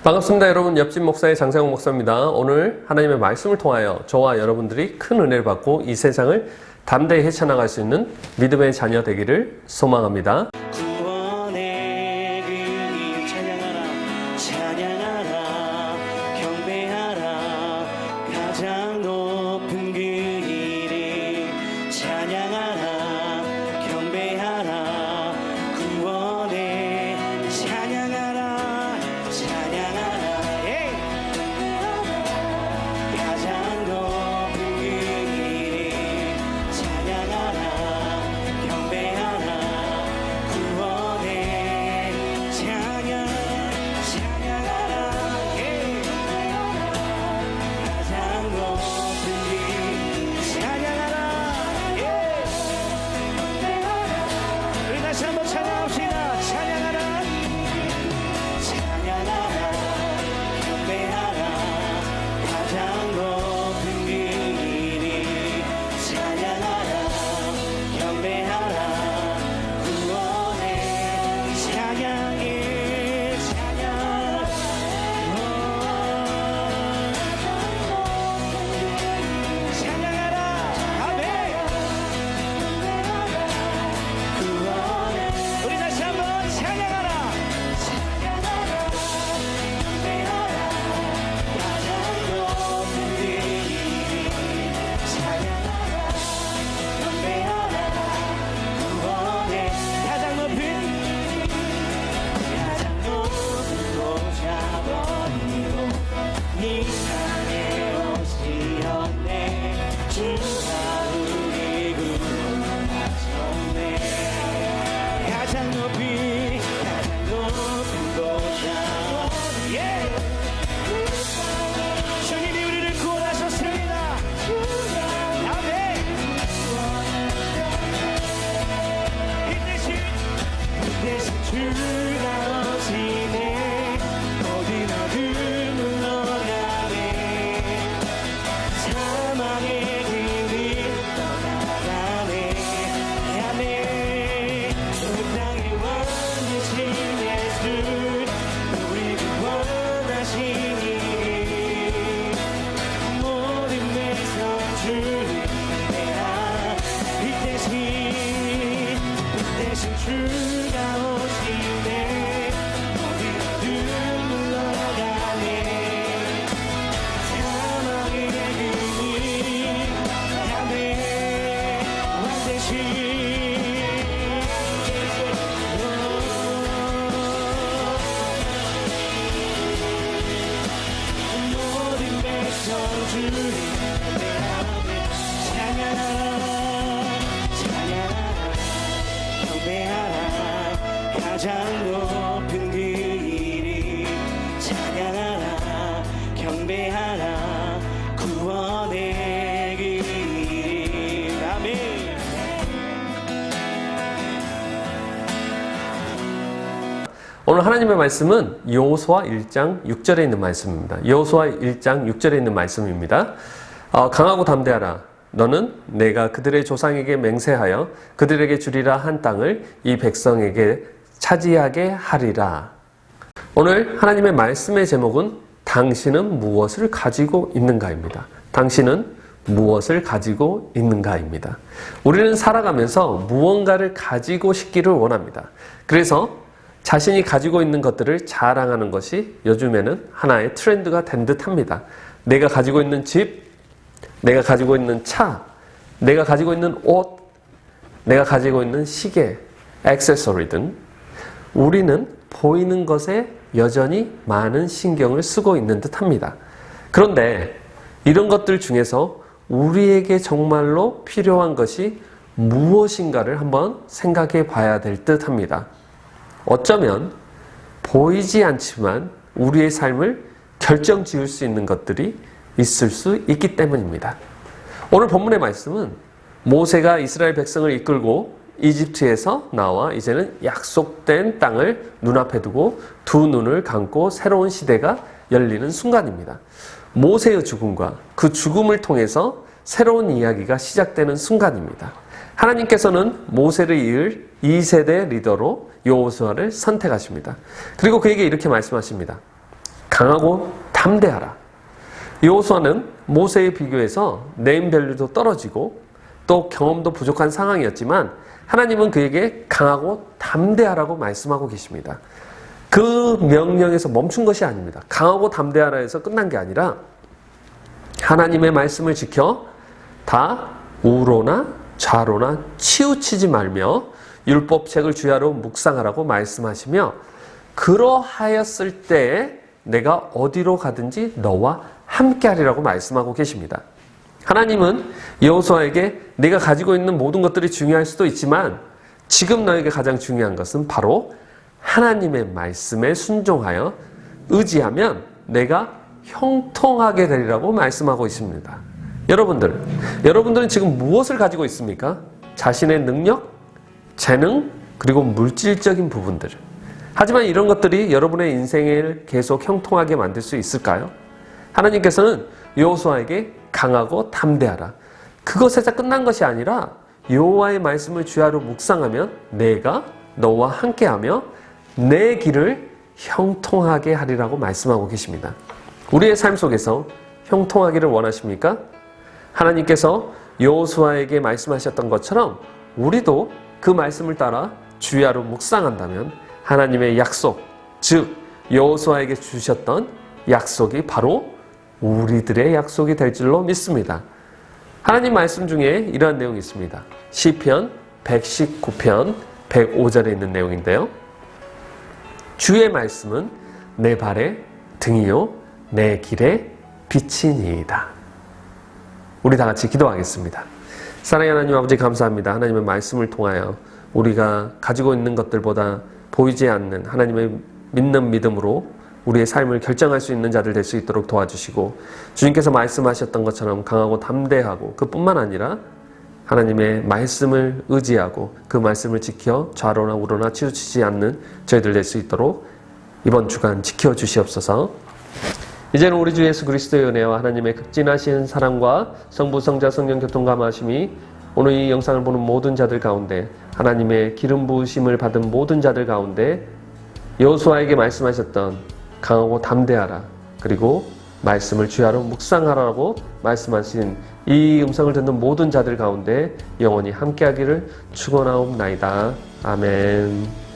반갑습니다. 여러분, 옆집 목사의 장세홍 목사입니다. 오늘 하나님의 말씀을 통하여 저와 여러분들이 큰 은혜를 받고 이 세상을 담대히 헤쳐나갈 수 있는 믿음의 자녀 되기를 소망합니다. 구원의 그님 찬양하라 찬양하라 경배하라 가장 높은 그 이름 찬양하라 경배하라 구원의 찬양하라 찬양하라 가장 높은 그 이름 찬양하라 경배하라 구원의 찬양 찬양하라 가장 높은 길 찬양하라 우리 다시 한번 찬양합시다. 찬양하라 찬양하라 경배하라 가장 높은 길이 찬양하라 경배하라 구원의 찬양의 찬양 찬양하라 아멘 구원의 우리 다시 한번 찬양하라 찬양하라 경배하라 가장 높은 길이 찬양하라 경배하라 구원의 가장 높은 곳 잡아니고 네 산에 오시었네 주가 우리 구원하셨네 가장 높은 곳 잡아 주님이 우리를 구원하셨습니다. 아멘 이 대신 주가 오시네 모든 어둠을 물러가네 사망의 길을 떠나가네 아멘 이 땅의 왕 되신 예수 우리 구원하시니 모든 내성 주님이라 이 대신 주가 오시네 모든 어둠 물러가네 사망의 길이 아멘 왕 대신 모든 백성 주님 찬양하라 찬양하라 경배하라 가장 높은 그 이름 찬양하라 경배하라 구원의 그 이름 아멘 오늘 하나님의 말씀은 여호수아 1장 6절에 있는 말씀입니다. 여호수아 1장 6절에 있는 말씀입니다. 강하고 담대하라. 너는 내가 그들의 조상에게 맹세하여 그들에게 주리라 한 땅을 이 백성에게 차지하게 하리라. 오늘 하나님의 말씀의 제목은 당신은 무엇을 가지고 있는가입니다. 당신은 무엇을 가지고 있는가입니다. 우리는 살아가면서 무언가를 가지고 싶기를 원합니다. 그래서 자신이 가지고 있는 것들을 자랑하는 것이 요즘에는 하나의 트렌드가 된 듯합니다. 내가 가지고 있는 집, 내가 가지고 있는 차, 내가 가지고 있는 옷, 내가 가지고 있는 시계, 액세서리 등 우리는 보이는 것에 여전히 많은 신경을 쓰고 있는 듯합니다. 그런데 이런 것들 중에서 우리에게 정말로 필요한 것이 무엇인가를 한번 생각해 봐야 될 듯합니다. 어쩌면 보이지 않지만 우리의 삶을 결정지을 수 있는 것들이 있을 수 있기 때문입니다. 오늘 본문의 말씀은 모세가 이스라엘 백성을 이끌고 이집트에서 나와 이제는 약속된 땅을 눈앞에 두고 두 눈을 감고 새로운 시대가 열리는 순간입니다. 모세의 죽음과 그 죽음을 통해서 새로운 이야기가 시작되는 순간입니다. 하나님께서는 모세를 이을 2세대 리더로 여호수아를 선택하십니다. 그리고 그에게 이렇게 말씀하십니다. 강하고 담대하라. 여호수아는 모세에 비교해서 네임밸류도 떨어지고 또 경험도 부족한 상황이었지만 하나님은 그에게 강하고 담대하라고 말씀하고 계십니다. 그 명령에서 멈춘 것이 아닙니다. 강하고 담대하라 해서 끝난 게 아니라 하나님의 말씀을 지켜 다 우로나 좌로나 치우치지 말며 율법책을 주야로 묵상하라고 말씀하시며 그러하였을 때에 내가 어디로 가든지 너와 함께하리라고 말씀하고 계십니다. 하나님은 여호수아에게 네가 가지고 있는 모든 것들이 중요할 수도 있지만 지금 너에게 가장 중요한 것은 바로 하나님의 말씀에 순종하여 의지하면 내가 형통하게 되리라고 말씀하고 있습니다. 여러분들은 지금 무엇을 가지고 있습니까? 자신의 능력, 재능, 그리고 물질적인 부분들. 하지만 이런 것들이 여러분의 인생을 계속 형통하게 만들 수 있을까요? 하나님께서는 여호수아에게 강하고 담대하라. 그것에서 끝난 것이 아니라 여호와의 말씀을 주야로 묵상하면 내가 너와 함께하며 내 길을 형통하게 하리라고 말씀하고 계십니다. 우리의 삶 속에서 형통하기를 원하십니까? 하나님께서 여호수아에게 말씀하셨던 것처럼 우리도 그 말씀을 따라 주야로 묵상한다면 하나님의 약속, 즉 여호수아에게 주셨던 약속이 바로 우리들의 약속이 될 줄로 믿습니다. 하나님 말씀 중에 이러한 내용이 있습니다. 시편 119편 105절에 있는 내용인데요. 주의 말씀은 내 발의 등이요 내 길의 빛이니이다. 우리 다 같이 기도하겠습니다. 사랑하는 하나님 아버지 감사합니다. 하나님의 말씀을 통하여 우리가 가지고 있는 것들보다 보이지 않는 하나님의 믿는 믿음으로 우리의 삶을 결정할 수 있는 자들 될 수 있도록 도와주시고 주님께서 말씀하셨던 것처럼 강하고 담대하고 그뿐만 아니라 하나님의 말씀을 의지하고 그 말씀을 지켜 좌로나 우로나 치우치지 않는 저희들 될 수 있도록 이번 주간 지켜주시옵소서. 이제는 우리 주 예수 그리스도의 은혜와 하나님의 극진하신 사랑과 성부, 성자, 성령 교통감화하심이 오늘 이 영상을 보는 모든 자들 가운데 하나님의 기름 부으심을 받은 모든 자들 가운데 여호수아에게 말씀하셨던 강하고 담대하라 그리고 말씀을 주야로 묵상하라고 말씀하신 이 음성을 듣는 모든 자들 가운데 영원히 함께하기를 축원하옵나이다. 아멘.